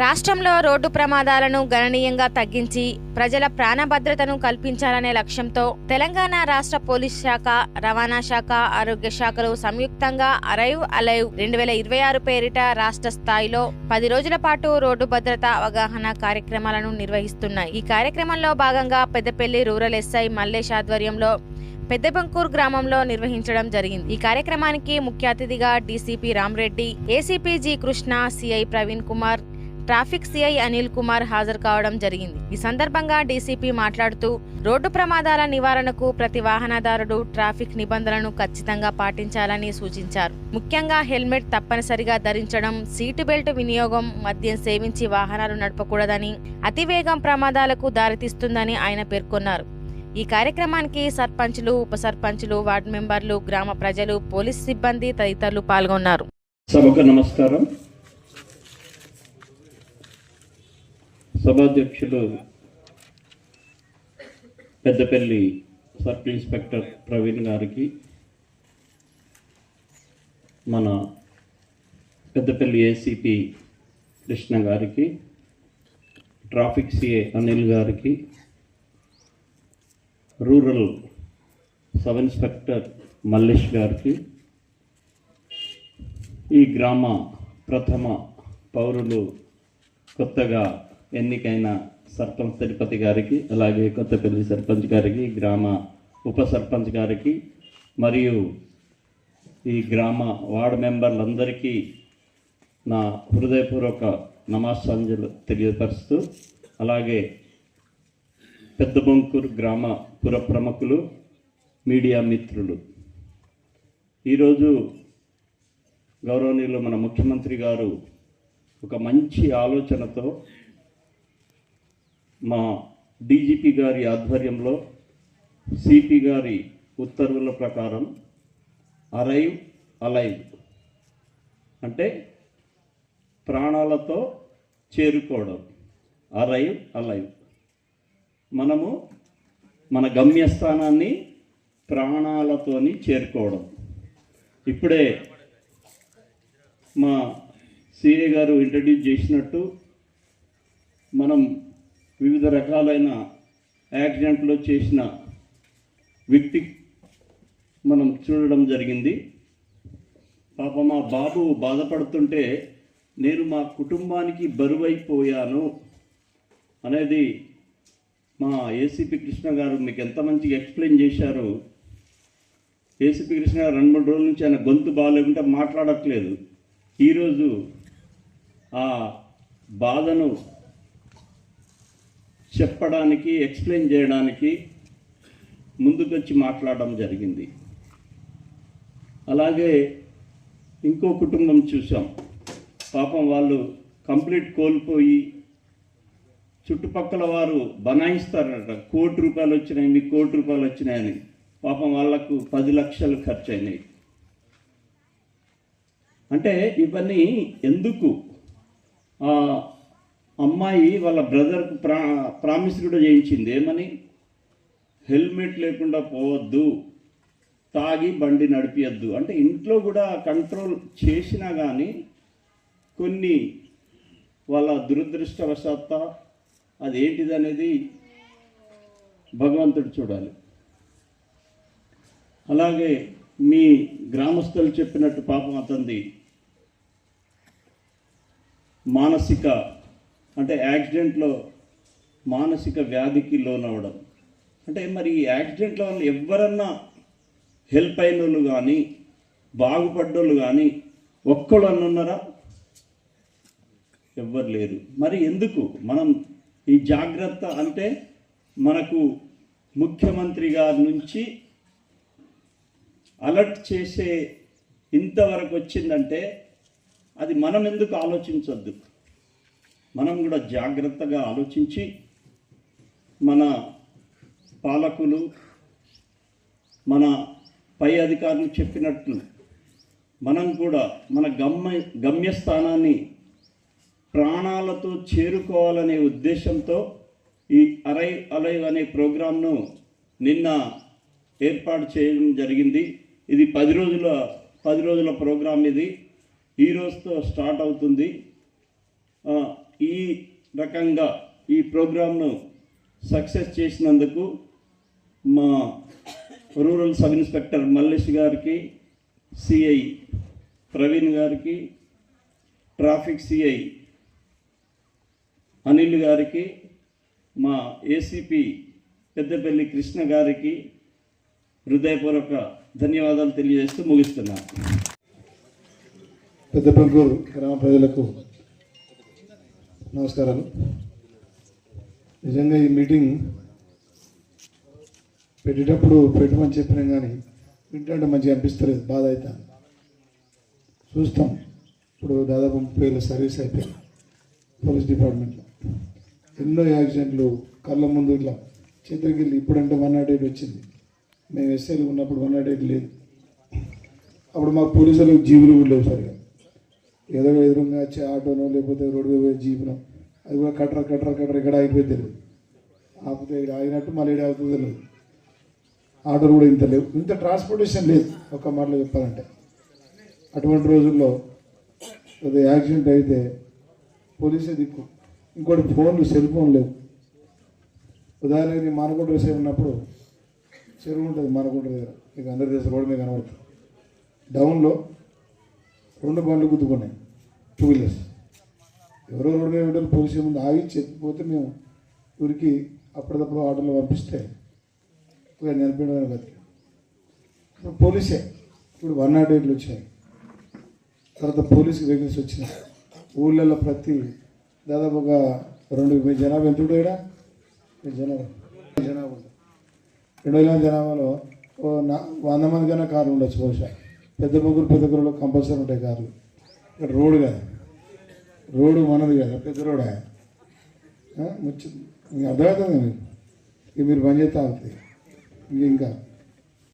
రాష్ట్రంలో రోడ్డు ప్రమాదాలను గణనీయంగా తగ్గించి ప్రజల ప్రాణ భద్రతను కల్పించాలనే లక్ష్యంతో తెలంగాణ రాష్ట్ర పోలీస్ శాఖ, రవాణా శాఖ, ఆరోగ్య శాఖలు సంయుక్తంగా అరైవ్ అలైవ్ 2026 పేరిట రాష్ట్ర స్థాయిలో 10 రోజుల పాటు రోడ్డు భద్రత అవగాహన కార్యక్రమాలను నిర్వహిస్తున్నాయి. ఈ కార్యక్రమంలో భాగంగా పెద్దపల్లి రూరల్ ఎస్ఐ మల్లేష్ ఆధ్వర్యంలో పెద్దబంకూర్ గ్రామంలో నిర్వహించడం జరిగింది. ఈ కార్యక్రమానికి ముఖ్య అతిథిగా DCP Rama Reddy, ACP G Krishna, CI Praveen Kumar, traffic CI Anil Kumar హాజరు కావడం జరిగింది. ఈ సందర్భంగా డీసీపీ మాట్లాడుతూ రోడ్డు ప్రమాదాల నివారణకు ప్రతి వాహనదారుడు ట్రాఫిక్ నిబంధనలను ఖచ్చితంగా పాటించాలని సూచించారు. ముఖ్యంగా హెల్మెట్ తప్పనిసరిగా ధరించడం, సీటు బెల్ట్ వినియోగం, మద్యం సేవించి వాహనాలు నడపకూడదని, అతివేగం ప్రమాదాలకు దారితీస్తుందని ఆయన పేర్కొన్నారు. ఈ కార్యక్రమానికి సర్పంచులు, ఉప సర్పంచులు, వార్డు మెంబర్లు, గ్రామ ప్రజలు, పోలీస్ సిబ్బంది తదితరులు పాల్గొన్నారు. సభకు నమస్కారం. సభాధ్యక్షులు పెద్దపల్లి సర్కిల్ ఇన్స్పెక్టర్ ప్రవీణ్ గారికి, మన పెద్దపల్లి ఏసీపీ కృష్ణ గారికి, ట్రాఫిక్ సిఐ అనిల్ గారికి, రూరల్ సబ్ ఇన్స్పెక్టర్ మల్లేష్ గారికి, ఈ గ్రామ ప్రథమ పౌరులు కొత్తగా ఎన్నికైన సర్పంచ్ తిరుపతి గారికి, అలాగే కొత్తపల్లి సర్పంచ్ గారికి, గ్రామ ఉప సర్పంచ్ గారికి మరియు ఈ గ్రామ వార్డు మెంబర్లందరికీ నా హృదయపూర్వక నమస్కారాలు తెలియపరుస్తూ, అలాగే పెద్దబంకూరు గ్రామ పుర ప్రముఖులు, మీడియా మిత్రులు, ఈరోజు గౌరవనీయులు మన ముఖ్యమంత్రి గారు ఒక మంచి ఆలోచనతో మా డీజీపీ గారి ఆధ్వర్యంలో సిపి గారి ఉత్తర్వుల ప్రకారం అరైవ్ అలైవ్ అంటే ప్రాణాలతో చేరుకోవడం, అరైవ్ అలైవ్, మనము మన గమ్యస్థానాన్ని ప్రాణాలతోని చేరుకోవడం. ఇప్పుడే మా సిఏ గారు ఇంట్రడ్యూస్ చేసినట్టు మనం వివిధ రకాలైన యాక్సిడెంట్లో చేసిన వ్యక్తి మనం చూడడం జరిగింది. పాప మా బాబు బాధపడుతుంటే నేను మా కుటుంబానికి బరువైపోయాను అనేది మా ఏసీపీ కృష్ణ గారు మీకు ఎంత మంచిగా ఎక్స్ప్లెయిన్ చేశారు. ఏసీపీ కృష్ణ గారు 2-3 రోజుల నుంచి ఆయన గొంతు బాగాలేకుంటే మాట్లాడట్లేదు. ఈరోజు ఆ బాధను చెప్పడానికి, ఎక్స్ప్లెయిన్ చేయడానికి ముందుకొచ్చి మాట్లాడడం జరిగింది. అలాగే ఇంకో కుటుంబం చూసాం. పాపం వాళ్ళు కంప్లీట్ కోల్పోయి చుట్టుపక్కల వారు బనాయిస్తారట, ₹1,00,00,000 వచ్చినాయి, మీకు ₹1,00,00,000 వచ్చినాయని. పాపం వాళ్లకు 10 లక్షలు ఖర్చు అయినాయి. అంటే ఇవన్నీ ఎందుకు? ఆ అమ్మాయి వాళ్ళ బ్రదర్కు ప్రామిస్ కూడా చేయించింది. ఏమని? హెల్మెట్ లేకుండా పోవద్దు, తాగి బండి నడిపియద్దు. అంటే ఇంట్లో కూడా కంట్రోల్ చేసినా కానీ కొన్ని వాళ్ళ దురదృష్టవశాత్త అదేంటిది అనేది భగవంతుడు చూడాలి. అలాగే మీ గ్రామస్తులు చెప్పినట్టు పాపం అతనిది మానసిక, అంటే యాక్సిడెంట్లో మానసిక వ్యాధికి లోనవడం. అంటే మరి ఈ యాక్సిడెంట్లో వల్ల ఎవరన్నా హెల్ప్ అయిన వాళ్ళు కానీ, బాగుపడ్డోళ్ళు కానీ ఒక్కళ్ళు అన్నున్నారా? ఎవ్వరు లేరు. మరి ఎందుకు మనం ఈ జాగ్రత్త? అంటే మనకు ముఖ్యమంత్రి గారి నుంచి అలర్ట్ చేసే ఇంతవరకు వచ్చిందంటే అది మనం ఎందుకు ఆలోచించొద్దు? మనం కూడా జాగ్రత్తగా ఆలోచించి మన పాలకులు, మన పై అధికారులు చెప్పినట్లు మనం కూడా మన గమ్యస్థానాన్ని ప్రాణాలతో చేరుకోవాలనే ఉద్దేశంతో ఈ అరైవ్ అలైవ్ అనే ప్రోగ్రాంను నిన్న ఏర్పాటు చేయడం జరిగింది. ఇది 10 రోజుల ప్రోగ్రాం. ఇది ఈ రోజుతో స్టార్ట్ అవుతుంది. ఈ రకంగా ఈ ప్రోగ్రామ్ను సక్సెస్ చేసినందుకు మా రూరల్ సబ్ ఇన్స్పెక్టర్ మల్లేష్ గారికి, సిఐ ప్రవీణ్ గారికి, ట్రాఫిక్ సిఐ అనిల్ గారికి, మా ఏసీపీ పెద్దపల్లి కృష్ణ గారికి హృదయపూర్వక ధన్యవాదాలు తెలియజేస్తూ ముగిస్తున్నాను. పెద్దపల్లి గ్రామ ప్రజలకు నమస్కారాలు. నిజంగా ఈ మీటింగ్ పెట్టేటప్పుడు పెట్టమని చెప్పినాం కానీ వింటుంటే మంచిగా అనిపిస్తలేదు, బాధ అవుతాను. చూస్తాం ఇప్పుడు దాదాపు 30 ఏళ్ళ సర్వీస్ అయిపోయింది పోలీస్ డిపార్ట్మెంట్లో. ఎన్నో యాక్సిడెంట్లు కళ్ళ ముందు ఇట్లా చేతులకి వెళ్ళి, ఇప్పుడంటే 108 వచ్చింది. మేము ఎస్ఐలు ఉన్నప్పుడు 108 లేదు. అప్పుడు మాకు పోలీసులకు జీవులు కూడా లేవు సరిగా. ఏదో ఎదురుగా వచ్చే ఆటోనో లేకపోతే రోడ్డు మీద పోయే జీపునో, అది కూడా కట్టర్ ఎక్కడ ఆగిపోయి తెలియదు. ఆపితే ఇక్కడ ఆగినట్టు మళ్ళీ ఇక్కడ ఆగుతుంది తెలియదు. ఆటోలు కూడా ఇంత లేవు, ఇంత ట్రాన్స్పోర్టేషన్ లేదు ఒక మాటలో చెప్పాలంటే. అటువంటి రోజుల్లో ఏదో యాక్సిడెంట్ అయితే పోలీసే దిక్కు, ఇంకోటి ఫోన్లు, సెల్ ఫోన్ లేవు. ఉదాహరణకి మానకొండ వేసే ఉన్నప్పుడు చెరువు ఉంటుంది మానకొండ దగ్గర, మీకు అందరి దేశం రోడ్డు మీద కనబడుతుంది. డౌన్లో 2 బండ్లు గుద్దుకున్నాయి, 2 వీలర్స్. ఎవరో రోడ్డు మీద ఉంటారు, పోలీసు ముందు ఆగి చెప్పిపోతే మేము ఊరికి అప్పటికప్పుడు ఆటోలో పంపిస్తే నిలిపేయడం బతికి. ఇప్పుడు పోలీసే, ఇప్పుడు 108 వచ్చాయి. తర్వాత పోలీసు వెహికల్స్ వచ్చినాయి. ఊళ్ళల్లో ప్రతి దాదాపు ఒక 2 జనాభా ఎంత ఉంటుంది ఇక్కడ? జనాభా 2,000 జనాభాలో 100 మంది కన్నా కార్లు ఉండొచ్చు బహుశా. పెద్ద గురులో కంపల్సరీ ఉంటాయి కార్లు. ఇక్కడ రోడ్డు కదా, రోడ్డు మనది కదా, పెద్ద రోడ్ ముచ్చి అర్థమవుతుంది మీకు. ఇక మీరు పని చేస్తే అవుతుంది ఇంకా